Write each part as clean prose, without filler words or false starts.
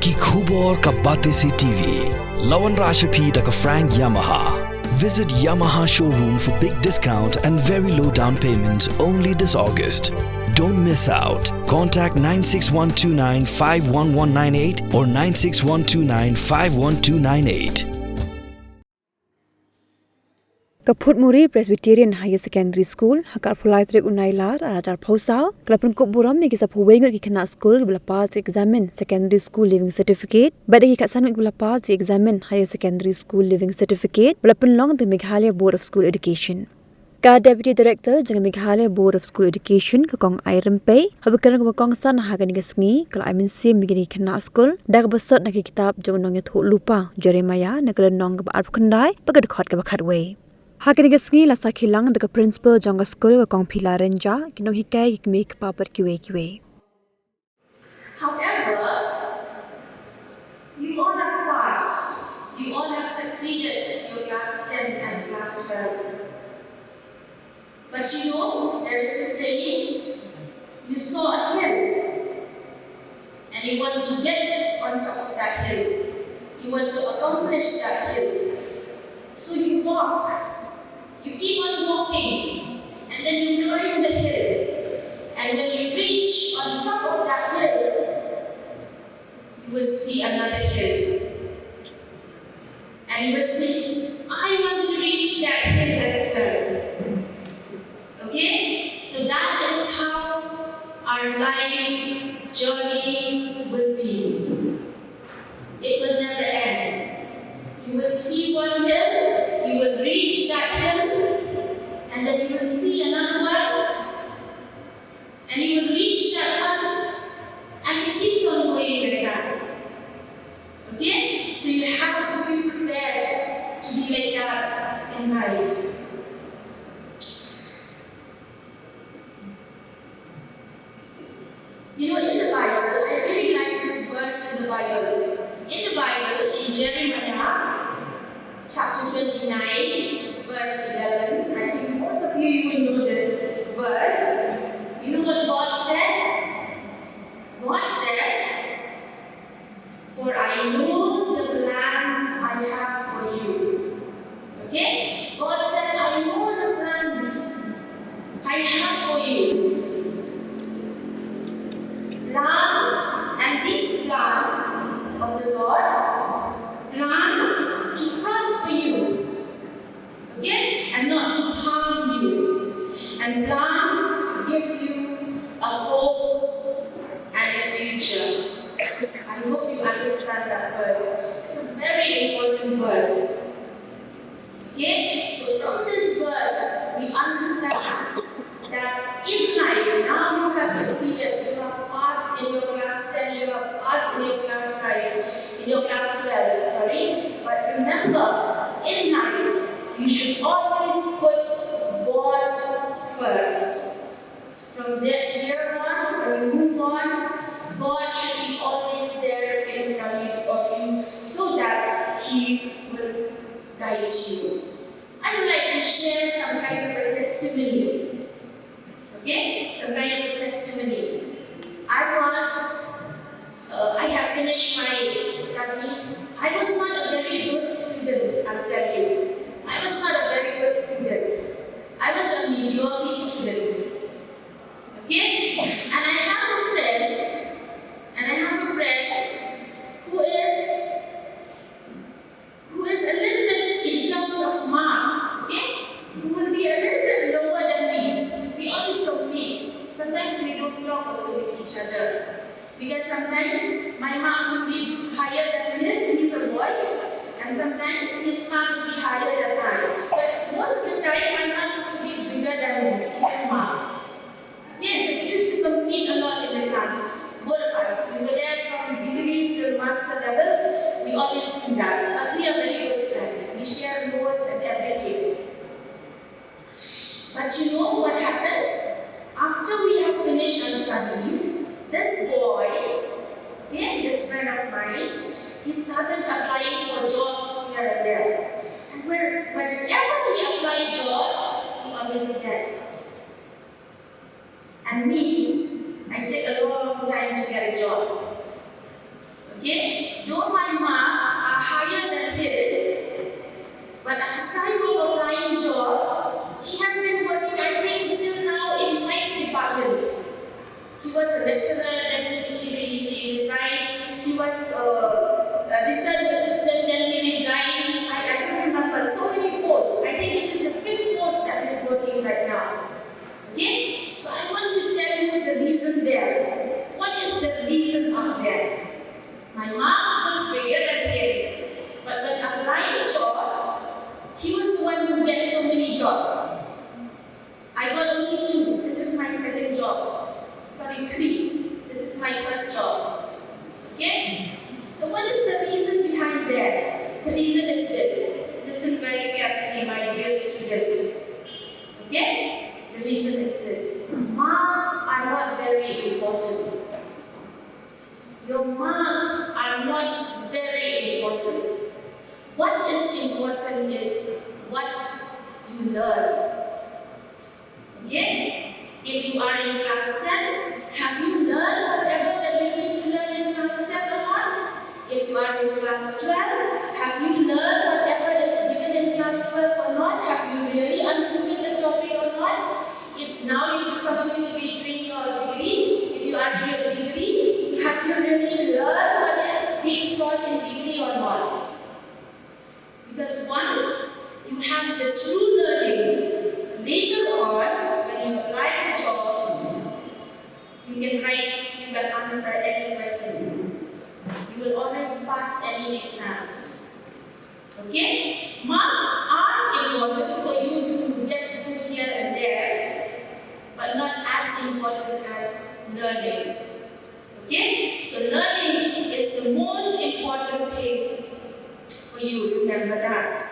Ki Khubor Ka Bate Se TV. Lawan Rashapi Daka Frank Yamaha. Visit Yamaha showroom for big discount and very low down payments only this August. Don't miss out. Contact 96129 51198 or 96129 51298. Kaputmuri Presbyterian Higher Secondary School, Hakar Pulaitrik Unailar, Arajar Posau, Klapun Kuburam, Mikisa Puwengur Kikana School, will pass examine Secondary School Living Certificate, but he Kasanuk will pass examine Higher Secondary School Living Certificate, will long the Meghalaya Board of School Education. Ka Deputy Director, Jang Meghalaya Board of School Education, Kakong Iron Pay, Habakarang Wakong San Haganigasngi, Kala MYNSIEM Migini Kana School, Dagbasot Naki KITAB, Jonong Yath Lupa, JEREMAIAH, Nagalanong Arpkandai, Pagadkot Gabakadway. Hakanigasngi la sakhilang the principal jonga school ka kong pila renja kinong hikai make paper QA. However, you all have passed. You all have succeeded in your class 10 and class 12. But you know, there is a saying, you saw a hill and you want to get on top of that hill. You want to accomplish that hill. So you walk. You keep on walking, and then you climb the hill. And when you reach on top of that hill, you will see another hill. And you will say, I want to reach that hill as well. Okay? So that is how our life journey will be. It will never end. You will see one hill, you will reach that hill, and then you will see another one, and you will reach that one, and it keeps on going like that. Okay? So you have to be prepared to be like that in life. You know, in the Bible, I really like this verse in the Bible. In the Bible, in Jeremiah, chapter 29, verse 11. I think most of you will know this verse. You know what God said? God said, for I know the plans I have for you. Okay? God said, I know the plans I have for you. Plans, and these plans of the Lord, plans to prosper you, okay, and not to harm you, and plans to give you a hope and a future. I hope you understand that verse. It's a very important verse. Okay, so from this verse we understand that in life, now you have succeeded, you have passed in your class 10, you have passed in your class 5, in your class 12, sorry. But remember, in life, you should always put God first. From there, here on, when you move on, God should be always there in front of you so that He will guide you. I would like to share some kind of a testimony. Okay? Some kind of a testimony. I have finished my studies. I was not a very good student, I'll tell you. I was not a very good student. I was a mediocre student. Okay? And I have a friend who is a little bit in terms of marks, okay? Who will be a little bit lower than me. We always compete. Sometimes we don't talk also with each other. Because sometimes my marks will be higher than his, he's a boy, and sometimes his marks will be higher than mine. But most of the time, my marks will be bigger than his marks. Yes, we used to compete a lot in the class. Both of us, we were there from degree to master level, we always do that. But we are very good friends. We share notes and everything. But you know what happened? After we have finished our studies, this boy, okay, this friend of mine, he started applying for jobs here and there. And whenever he applied jobs, he always gets. And me, I take a long time to get a job. Okay? Though my marks are higher than his, but at the time of applying jobs, he has been working, I think, till now in 5 departments. He was a lecturer, then he resigned. He was a research assistant, then he resigned. I don't remember. So many posts. I think this is the 5th post that he's working right now. Okay? So I want to tell you the reason there. What is the reason out there? My marks was greater than him. But when applying jobs, he was the one who gets so many jobs. I got only 2. This is my 2nd job. Sorry, 3. This is my 3rd job. Okay? So what is the reason behind that? The reason is this. Listen very carefully, my dear students. Okay? The reason is this. Marks are not very important. Your marks are not very important. What is important is what you learn. Okay? If you are in class 10, have you learned whatever that you need to learn in class 10 or not? If you are in class 12, have you learned whatever is given in class 12 or not? Have you really understood the topic or not? If now some of you will be doing your degree, if you are in your degree, have you really learned what is being taught in degree or not? Because once you have the true learning, later on, when you apply for jobs, you can answer any question. You will always pass any exams. Okay? Marks are important for you to get through here and there, but not as important as learning. Okay? So learning is the most important thing for you. Remember that.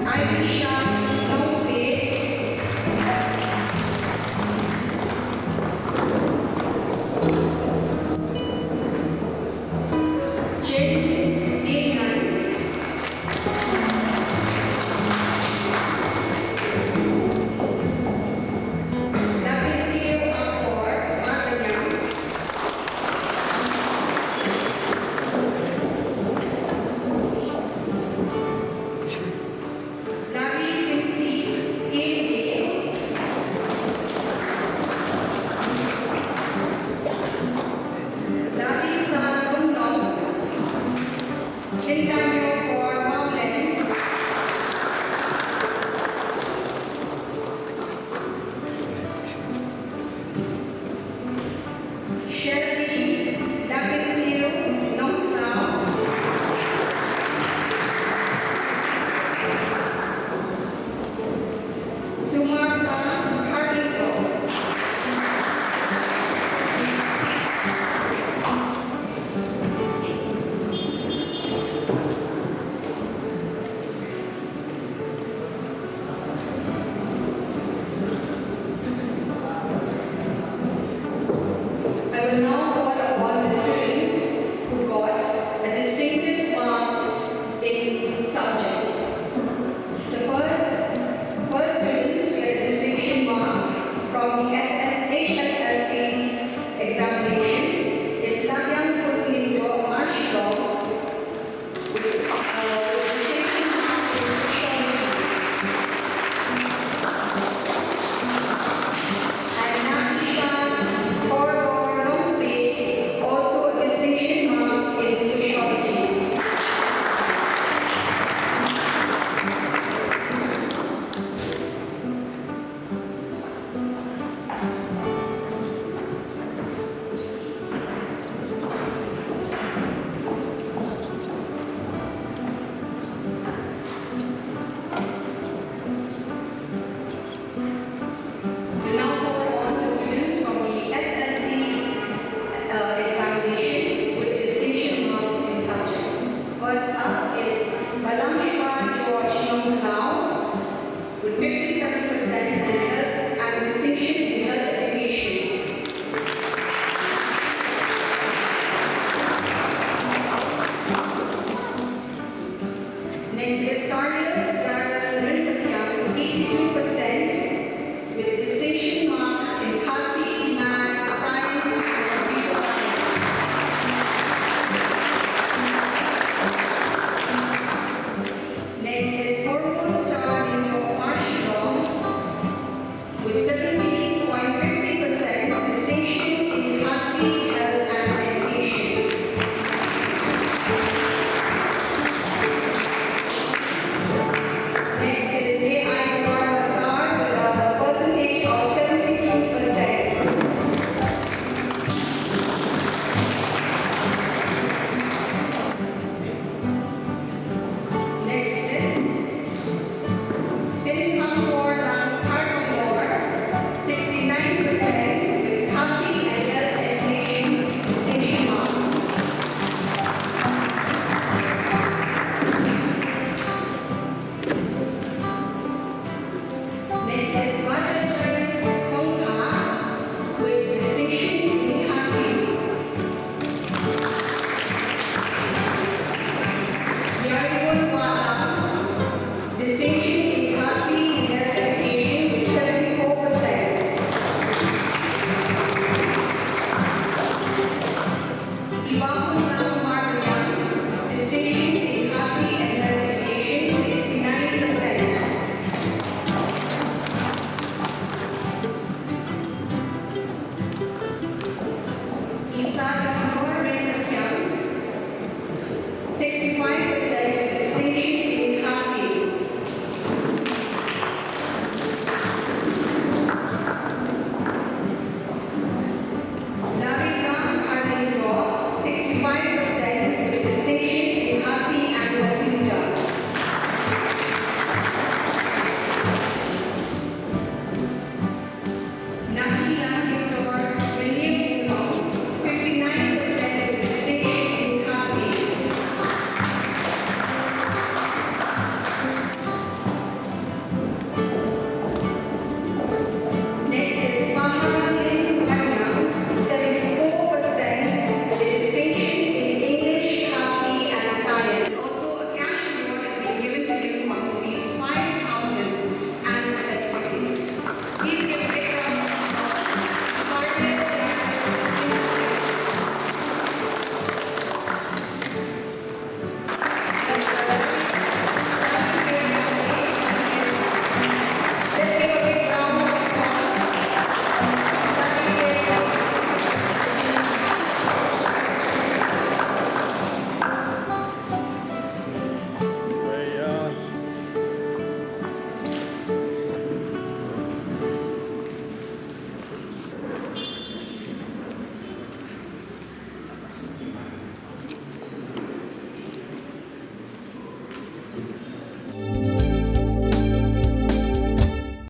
I wish